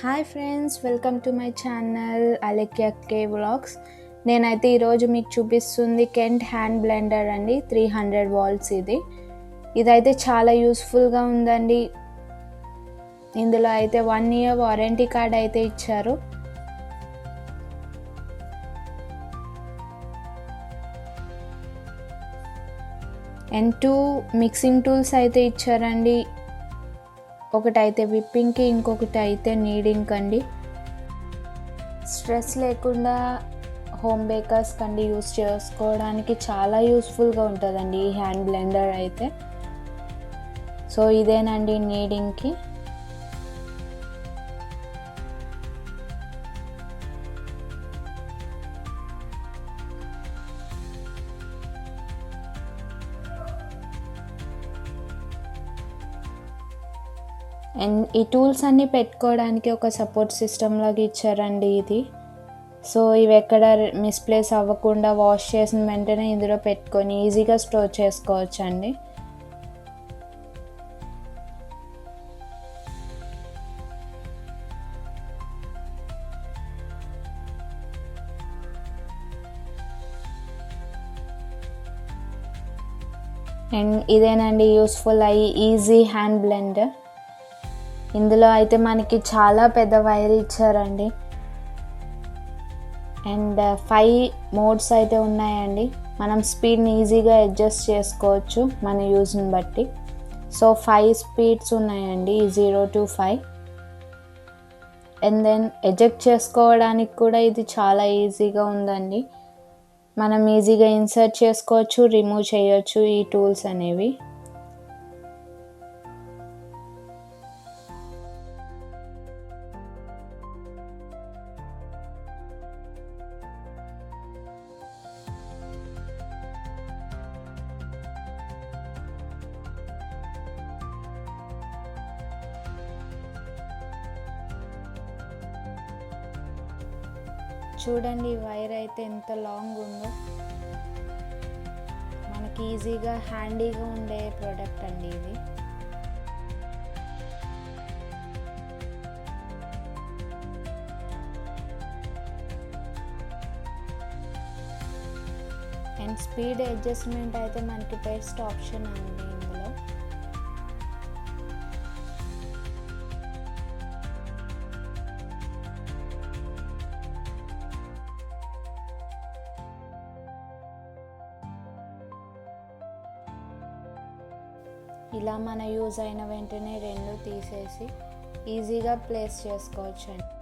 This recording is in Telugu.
Hi friends, welcome to my channel Alekhya K vlogs. నేనైతే ఈరోజు మీకు చూపిస్తుంది కెంట్ హ్యాండ్ బ్లెండర్ అండి. 300 వాట్స్ ఇదైతే చాలా యూస్ఫుల్గా ఉందండి. ఇందులో అయితే 1 year వారంటీ కార్డ్ అయితే ఇచ్చారు. అండ్ 2 మిక్సింగ్ టూల్స్ అయితే ఇచ్చారండి. ఒకటైతే విప్పింగ్కి, ఇంకొకటి అయితే నీడింగ్ అండి. స్ట్రెస్ లేకుండా హోమ్ బేకర్స్ కండి యూస్ చేసుకోవడానికి చాలా యూస్ఫుల్గా ఉంటుందండి ఈ హ్యాండ్ బ్లెండర్ అయితే. సో ఇదేనండి నీడింగ్కి. అండ్ ఈ టూల్స్ అన్నీ పెట్టుకోవడానికి ఒక సపోర్ట్ సిస్టమ్ లాగా ఇచ్చారండి ఇది. సో ఇవి ఎక్కడ మిస్ప్లేస్ అవ్వకుండా వాష్ చేసిన వెంటనే ఇందులో పెట్టుకొని ఈజీగా స్టోర్ చేసుకోవచ్చు అండి. అండ్ ఇదేనండి యూస్ఫుల్ ఈజీ హ్యాండ్ బ్లెండర్. ఇందులో అయితే మనకి చాలా పెద్ద వైర్ ఇచ్చారండి. అండ్ 5 మోడ్స్ అయితే ఉన్నాయండి. మనం స్పీడ్ని ఈజీగా అడ్జస్ట్ చేసుకోవచ్చు మన యూజ్ని బట్టి. సో 5 స్పీడ్స్ ఉన్నాయండి, 0 to 5. అండ్ దెన్ ఎజెక్ట్ చేసుకోవడానికి కూడా ఇది చాలా ఈజీగా ఉందండి. మనం ఈజీగా ఇన్సర్ట్ చేసుకోవచ్చు, రిమూవ్ చేయొచ్చు ఈ టూల్స్ అనేవి. చూడండి వైర్ అయితే ఎంత లాంగ్ ఉందో. మనకి ఈజీగా హ్యాండీగా ఉండే ప్రోడక్ట్ అండి ఇది. అండ్ స్పీడ్ అడ్జస్ట్మెంట్ అయితే మనకి బెస్ట్ ఆప్షన్ అండి ఇందులో. ఇలా మన యూజ్ అయిన వెంటనే 2 తీసేసి ఈజీగా ప్లేస్ చేసుకోవచ్చు అండి.